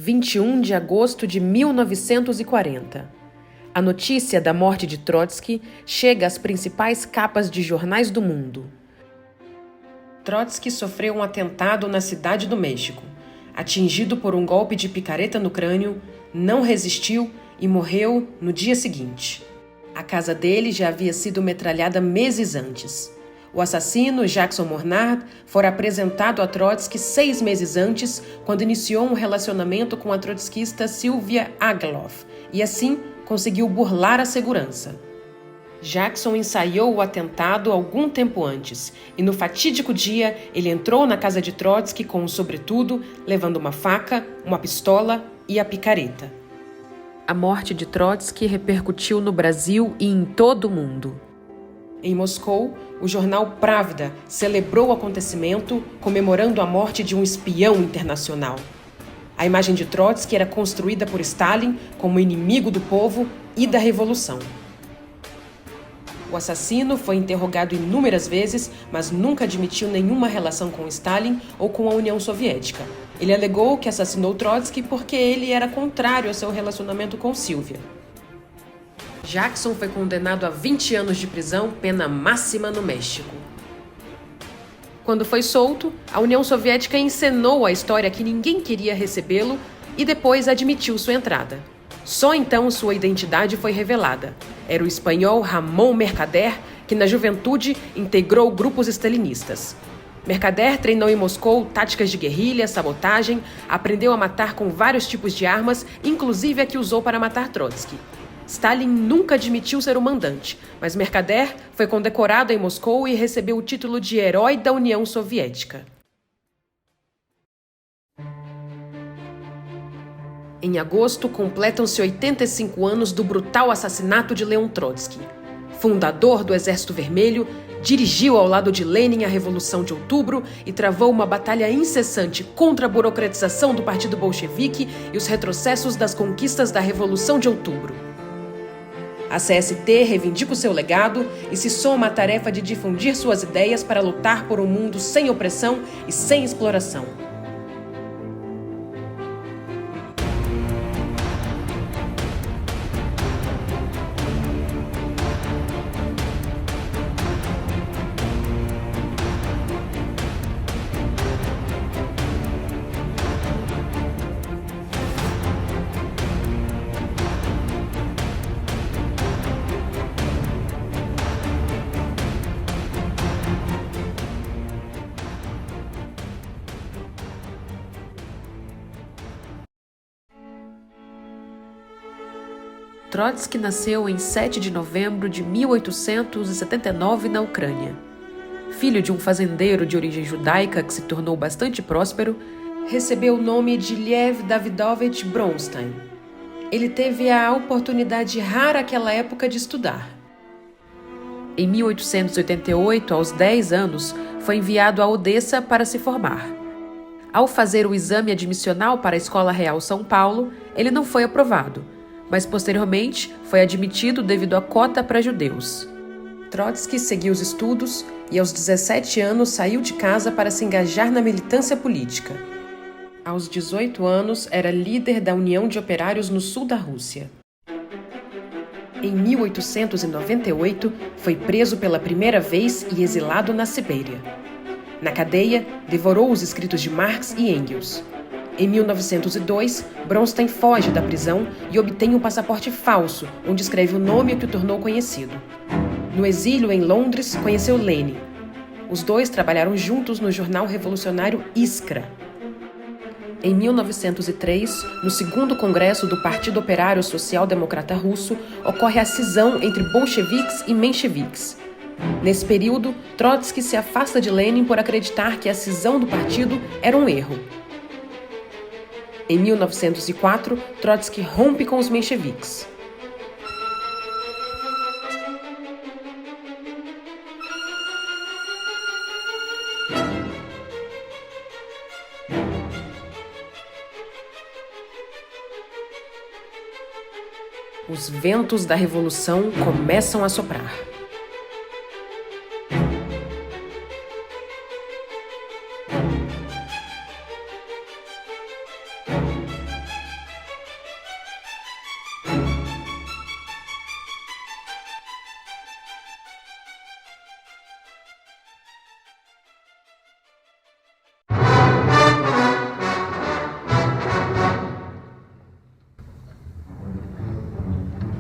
21 de agosto de 1940. A notícia da morte de Trotsky chega às principais capas de jornais do mundo. Trotsky sofreu um atentado na Cidade do México. Atingido por um golpe de picareta no crânio, não resistiu e morreu no dia seguinte. A casa dele já havia sido metralhada meses antes. O assassino, Jackson Mornard, fora apresentado a Trotsky 6 meses antes, quando iniciou um relacionamento com a trotskista Sylvia Agloff, e assim conseguiu burlar a segurança. Jackson ensaiou o atentado algum tempo antes, e no fatídico dia ele entrou na casa de Trotsky com um sobretudo, levando uma faca, uma pistola e a picareta. A morte de Trotsky repercutiu no Brasil e em todo o mundo. Em Moscou, o jornal Pravda celebrou o acontecimento, comemorando a morte de um espião internacional. A imagem de Trotsky era construída por Stalin como inimigo do povo e da revolução. O assassino foi interrogado inúmeras vezes, mas nunca admitiu nenhuma relação com Stalin ou com a União Soviética. Ele alegou que assassinou Trotsky porque ele era contrário ao seu relacionamento com Sylvia. Jackson foi condenado a 20 anos de prisão, pena máxima no México. Quando foi solto, a União Soviética encenou a história que ninguém queria recebê-lo e depois admitiu sua entrada. Só então sua identidade foi revelada. Era o espanhol Ramón Mercader, que na juventude integrou grupos stalinistas. Mercader treinou em Moscou táticas de guerrilha, sabotagem, aprendeu a matar com vários tipos de armas, inclusive a que usou para matar Trotsky. Stalin nunca admitiu ser o mandante, mas Mercader foi condecorado em Moscou e recebeu o título de Herói da União Soviética. Em agosto, completam-se 85 anos do brutal assassinato de Leon Trotsky. Fundador do Exército Vermelho, dirigiu ao lado de Lenin a Revolução de Outubro e travou uma batalha incessante contra a burocratização do Partido Bolchevique e os retrocessos das conquistas da Revolução de Outubro. A CST reivindica o seu legado e se soma à tarefa de difundir suas ideias para lutar por um mundo sem opressão e sem exploração. Trotsky nasceu em 7 de novembro de 1879 na Ucrânia. Filho de um fazendeiro de origem judaica que se tornou bastante próspero, recebeu o nome de Lev Davidovich Bronstein. Ele teve a oportunidade rara naquela época de estudar. Em 1888, aos 10 anos, foi enviado a Odessa para se formar. Ao fazer o exame admissional para a Escola Real São Paulo, ele não foi aprovado, mas posteriormente foi admitido devido à cota para judeus. Trotsky seguiu os estudos e aos 17 anos saiu de casa para se engajar na militância política. Aos 18 anos era líder da União de Operários no sul da Rússia. Em 1898 foi preso pela primeira vez e exilado na Sibéria. Na cadeia, devorou os escritos de Marx e Engels. Em 1902, Bronstein foge da prisão e obtém um passaporte falso, onde escreve o nome que o tornou conhecido. No exílio em Londres, conheceu Lenin. Os dois trabalharam juntos no jornal revolucionário Iskra. Em 1903, no segundo congresso do Partido Operário Social Democrata Russo, ocorre a cisão entre bolcheviques e mencheviques. Nesse período, Trotsky se afasta de Lenin por acreditar que a cisão do partido era um erro. Em 1904, Trotsky rompe com os mencheviques. Os ventos da revolução começam a soprar.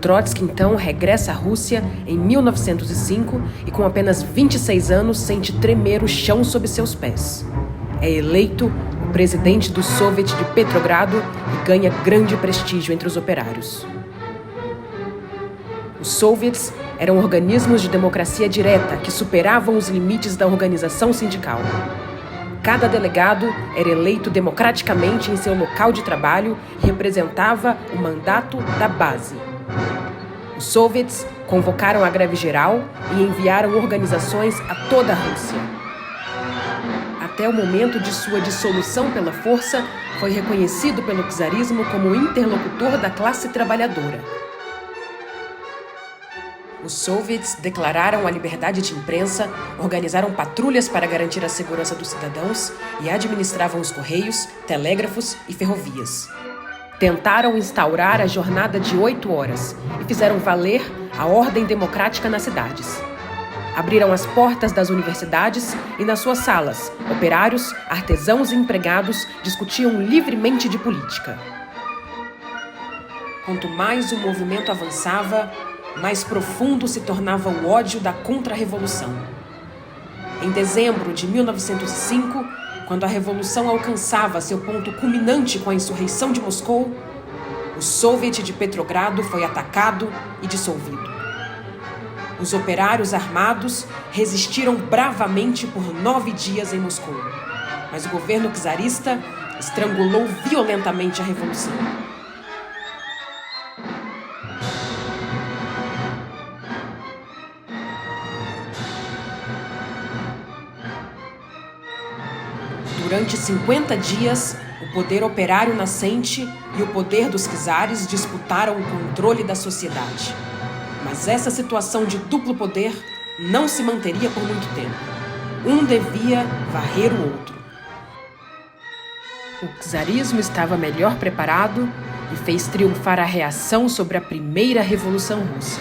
Trotsky, então, regressa à Rússia em 1905 e, com apenas 26 anos, sente tremer o chão sob seus pés. É eleito o presidente do Soviet de Petrogrado e ganha grande prestígio entre os operários. Os soviets eram organismos de democracia direta que superavam os limites da organização sindical. Cada delegado era eleito democraticamente em seu local de trabalho e representava o mandato da base. Os soviets convocaram a greve geral e enviaram organizações a toda a Rússia. Até o momento de sua dissolução pela força, foi reconhecido pelo czarismo como interlocutor da classe trabalhadora. Os soviets declararam a liberdade de imprensa, organizaram patrulhas para garantir a segurança dos cidadãos e administravam os correios, telégrafos e ferrovias. Tentaram instaurar a jornada de 8 horas e fizeram valer a ordem democrática nas cidades. Abriram as portas das universidades e, nas suas salas, operários, artesãos e empregados discutiam livremente de política. Quanto mais o movimento avançava, mais profundo se tornava o ódio da contra-revolução. Em dezembro de 1905, quando a revolução alcançava seu ponto culminante com a insurreição de Moscou, o Soviet de Petrogrado foi atacado e dissolvido. Os operários armados resistiram bravamente por 9 dias em Moscou, mas o governo czarista estrangulou violentamente a revolução. Durante 50 dias, o poder operário nascente e o poder dos czares disputaram o controle da sociedade. Mas essa situação de duplo poder não se manteria por muito tempo. Um devia varrer o outro. O czarismo estava melhor preparado e fez triunfar a reação sobre a primeira Revolução Russa.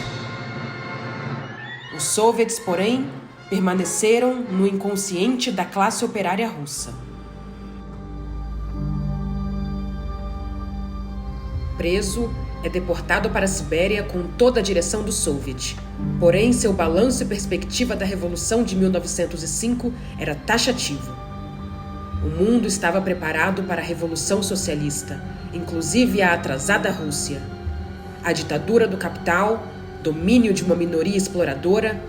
Os soviets, porém, permaneceram no inconsciente da classe operária russa. Preso, é deportado para a Sibéria com toda a direção do Soviet. Porém, seu balanço e perspectiva da Revolução de 1905 era taxativo. O mundo estava preparado para a Revolução Socialista, inclusive a atrasada Rússia. A ditadura do capital, domínio de uma minoria exploradora,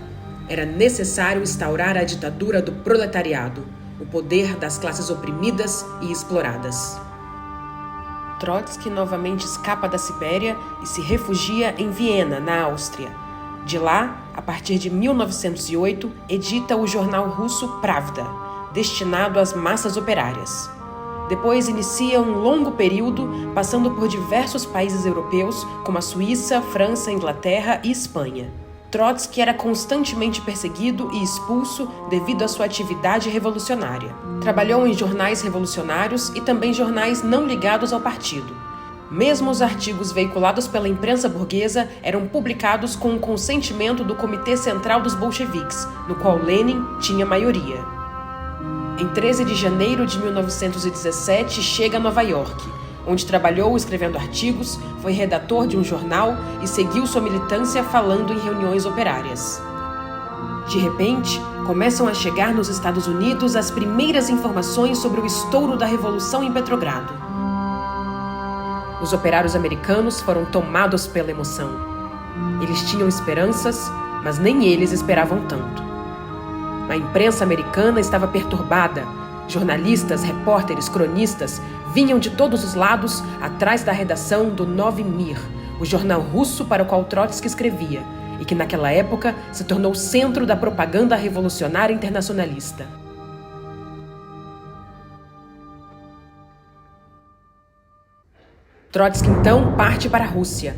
era necessário instaurar a ditadura do proletariado, o poder das classes oprimidas e exploradas. Trotsky novamente escapa da Sibéria e se refugia em Viena, na Áustria. De lá, a partir de 1908, edita o jornal russo Pravda, destinado às massas operárias. Depois inicia um longo período, passando por diversos países europeus, como a Suíça, França, Inglaterra e Espanha. Trotsky era constantemente perseguido e expulso devido à sua atividade revolucionária. Trabalhou em jornais revolucionários e também jornais não ligados ao partido. Mesmo os artigos veiculados pela imprensa burguesa eram publicados com o consentimento do Comitê Central dos Bolcheviques, no qual Lenin tinha maioria. Em 13 de janeiro de 1917, chega a Nova York, onde trabalhou escrevendo artigos, foi redator de um jornal e seguiu sua militância falando em reuniões operárias. De repente, começam a chegar nos Estados Unidos as primeiras informações sobre o estouro da Revolução em Petrogrado. Os operários americanos foram tomados pela emoção. Eles tinham esperanças, mas nem eles esperavam tanto. A imprensa americana estava perturbada. Jornalistas, repórteres, cronistas vinham de todos os lados atrás da redação do Novy Mir, o jornal russo para o qual Trotsky escrevia, e que naquela época se tornou centro da propaganda revolucionária internacionalista. Trotsky então parte para a Rússia.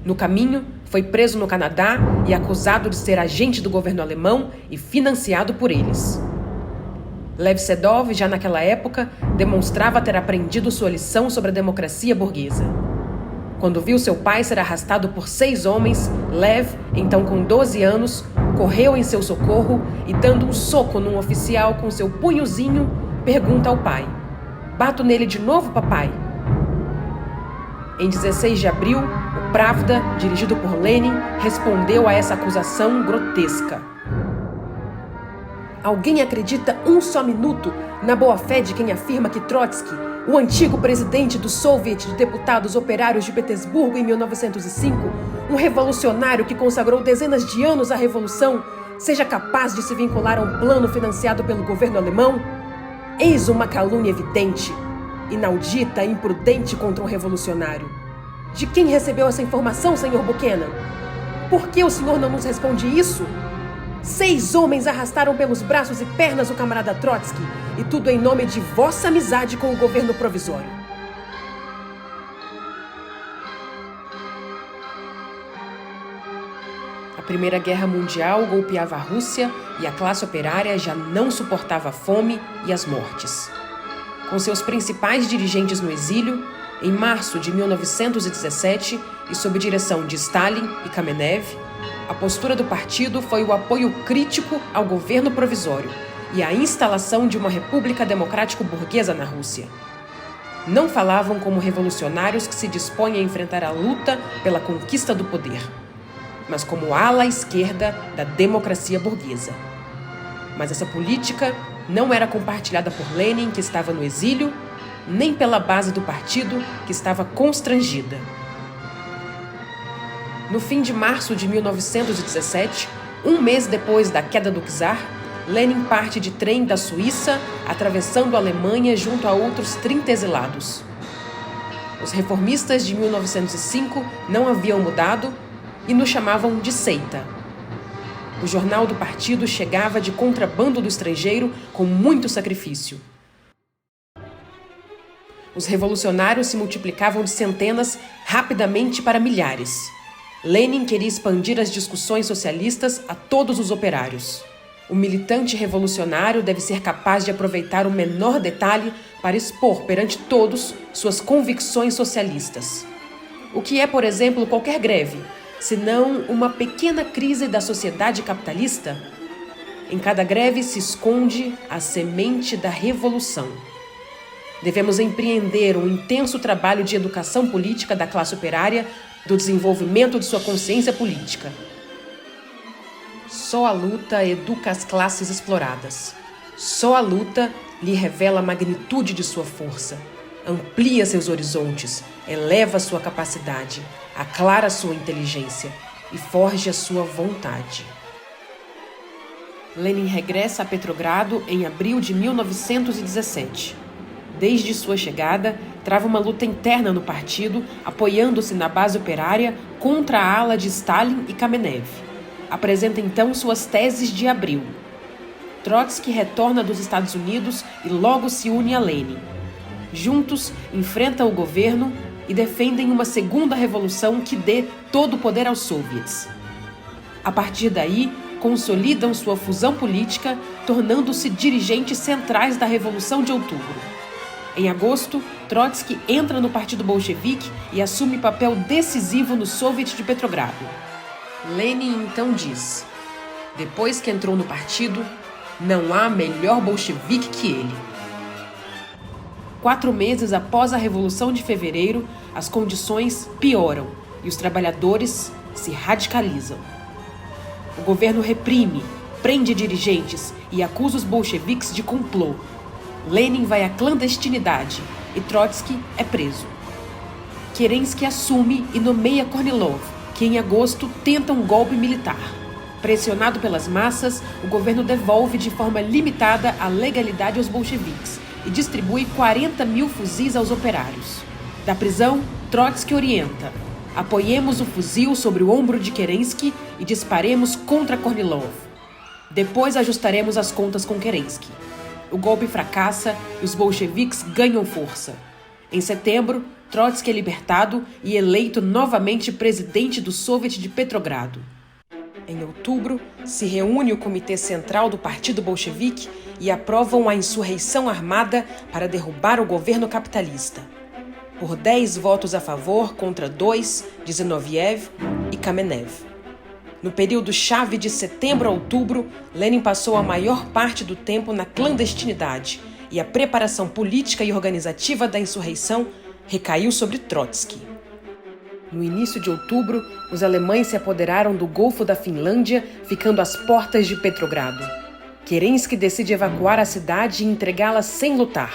No caminho, foi preso no Canadá e acusado de ser agente do governo alemão e financiado por eles. Lev Sedov, já naquela época, demonstrava ter aprendido sua lição sobre a democracia burguesa. Quando viu seu pai ser arrastado por 6 homens, Lev, então com 12 anos, correu em seu socorro e, dando um soco num oficial com seu punhozinho, pergunta ao pai: "Bato nele de novo, papai?" Em 16 de abril, o Pravda, dirigido por Lenin, respondeu a essa acusação grotesca. Alguém acredita um só minuto na boa-fé de quem afirma que Trotsky, o antigo presidente do Soviet de Deputados Operários de Petersburgo em 1905, um revolucionário que consagrou dezenas de anos à revolução, seja capaz de se vincular a um plano financiado pelo governo alemão? Eis uma calúnia evidente, inaudita e imprudente contra um revolucionário. De quem recebeu essa informação, Sr. Buchanan? Por que o senhor não nos responde isso? 6 homens arrastaram pelos braços e pernas o camarada Trotsky, e tudo em nome de vossa amizade com o governo provisório. A Primeira Guerra Mundial golpeava a Rússia e a classe operária já não suportava a fome e as mortes. Com seus principais dirigentes no exílio, em março de 1917, e sob direção de Stalin e Kamenev, a postura do partido foi o apoio crítico ao governo provisório e a instalação de uma república democrático-burguesa na Rússia. Não falavam como revolucionários que se dispõem a enfrentar a luta pela conquista do poder, mas como ala esquerda da democracia burguesa. Mas essa política não era compartilhada por Lenin, que estava no exílio, nem pela base do partido, que estava constrangida. No fim de março de 1917, um mês depois da queda do czar, Lenin parte de trem da Suíça, atravessando a Alemanha junto a outros 30 exilados. Os reformistas de 1905 não haviam mudado e nos chamavam de seita. O jornal do partido chegava de contrabando do estrangeiro com muito sacrifício. Os revolucionários se multiplicavam de centenas rapidamente para milhares. Lenin queria expandir as discussões socialistas a todos os operários. O militante revolucionário deve ser capaz de aproveitar o menor detalhe para expor perante todos suas convicções socialistas. O que é, por exemplo, qualquer greve, senão uma pequena crise da sociedade capitalista? Em cada greve se esconde a semente da revolução. Devemos empreender um intenso trabalho de educação política da classe operária, do desenvolvimento de sua consciência política. Só a luta educa as classes exploradas. Só a luta lhe revela a magnitude de sua força, amplia seus horizontes, eleva sua capacidade, aclara sua inteligência e forja a sua vontade. Lenin regressa a Petrogrado em abril de 1917. Desde sua chegada, trava uma luta interna no partido, apoiando-se na base operária contra a ala de Stalin e Kamenev. Apresenta então suas teses de abril. Trotsky retorna dos Estados Unidos e logo se une a Lenin. Juntos, enfrentam o governo e defendem uma segunda revolução que dê todo o poder aos soviets. A partir daí, consolidam sua fusão política, tornando-se dirigentes centrais da Revolução de Outubro. Em agosto, Trotsky entra no Partido Bolchevique e assume papel decisivo no Soviet de Petrogrado. Lenin então diz: depois que entrou no partido, não há melhor bolchevique que ele. 4 meses após a Revolução de Fevereiro, as condições pioram e os trabalhadores se radicalizam. O governo reprime, prende dirigentes e acusa os bolcheviques de complô. Lenin vai à clandestinidade e Trotsky é preso. Kerensky assume e nomeia Kornilov, que em agosto tenta um golpe militar. Pressionado pelas massas, o governo devolve de forma limitada a legalidade aos bolcheviques e distribui 40 mil fuzis aos operários. Da prisão, Trotsky orienta: apoiemos o fuzil sobre o ombro de Kerensky e disparemos contra Kornilov. Depois ajustaremos as contas com Kerensky. O golpe fracassa e os bolcheviques ganham força. Em setembro, Trotsky é libertado e eleito novamente presidente do Soviet de Petrogrado. Em outubro, se reúne o Comitê Central do Partido Bolchevique e aprovam a insurreição armada para derrubar o governo capitalista. Por 10 votos a favor contra 2 de Zinoviev e Kamenev. No período-chave de setembro a outubro, Lenin passou a maior parte do tempo na clandestinidade e a preparação política e organizativa da insurreição recaiu sobre Trotsky. No início de outubro, os alemães se apoderaram do Golfo da Finlândia, ficando às portas de Petrogrado. Kerensky decide evacuar a cidade e entregá-la sem lutar.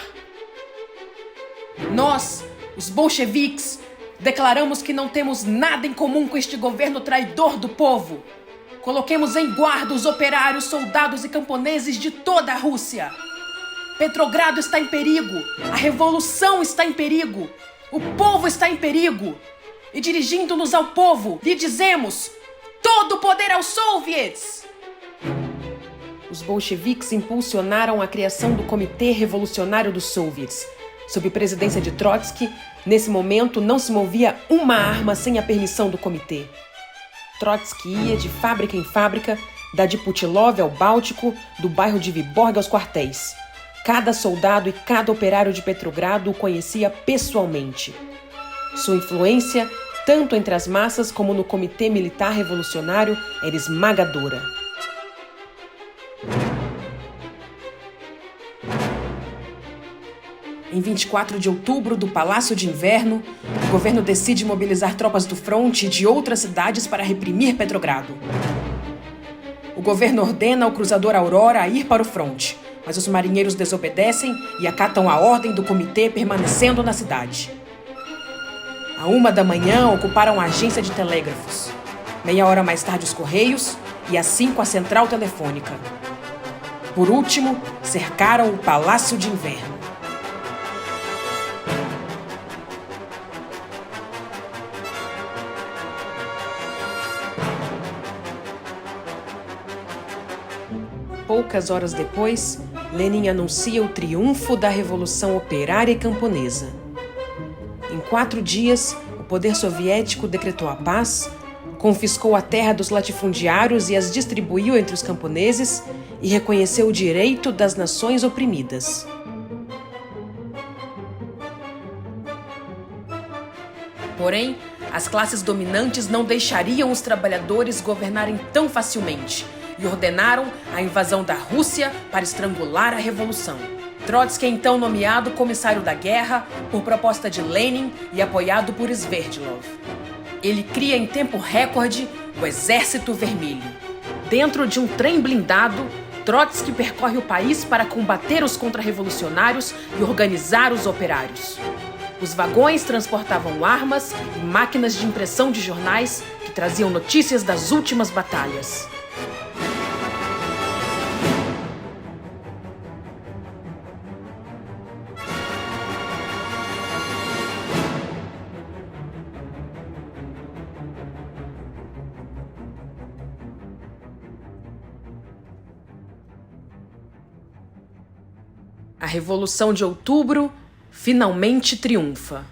Nós, os bolcheviques, declaramos que não temos nada em comum com este governo traidor do povo. Coloquemos em guarda os operários, soldados e camponeses de toda a Rússia. Petrogrado está em perigo, a revolução está em perigo, o povo está em perigo. E dirigindo-nos ao povo, lhe dizemos: todo o poder aos soviets! Os bolcheviques impulsionaram a criação do Comitê Revolucionário dos Soviets. Sob presidência de Trotsky, nesse momento não se movia uma arma sem a permissão do comitê. Trotsky ia de fábrica em fábrica, da de Putilov ao Báltico, do bairro de Viborg aos quartéis. Cada soldado e cada operário de Petrogrado o conhecia pessoalmente. Sua influência, tanto entre as massas como no Comitê Militar Revolucionário, era esmagadora. Em 24 de outubro, do Palácio de Inverno, o governo decide mobilizar tropas do fronte e de outras cidades para reprimir Petrogrado. O governo ordena ao cruzador Aurora a ir para o fronte, mas os marinheiros desobedecem e acatam a ordem do comitê, permanecendo na cidade. À 1 da manhã, ocuparam a agência de telégrafos. Meia hora mais tarde, os correios e às 5 a central telefônica. Por último, cercaram o Palácio de Inverno. Poucas horas depois, Lenin anuncia o triunfo da Revolução Operária e Camponesa. Em 4 dias, o poder soviético decretou a paz, confiscou a terra dos latifundiários e as distribuiu entre os camponeses e reconheceu o direito das nações oprimidas. Porém, as classes dominantes não deixariam os trabalhadores governarem tão facilmente e ordenaram a invasão da Rússia para estrangular a revolução. Trotsky é então nomeado comissário da guerra por proposta de Lenin e apoiado por Sverdlov. Ele cria em tempo recorde o Exército Vermelho. Dentro de um trem blindado, Trotsky percorre o país para combater os contra-revolucionários e organizar os operários. Os vagões transportavam armas e máquinas de impressão de jornais que traziam notícias das últimas batalhas. A Revolução de Outubro finalmente triunfa.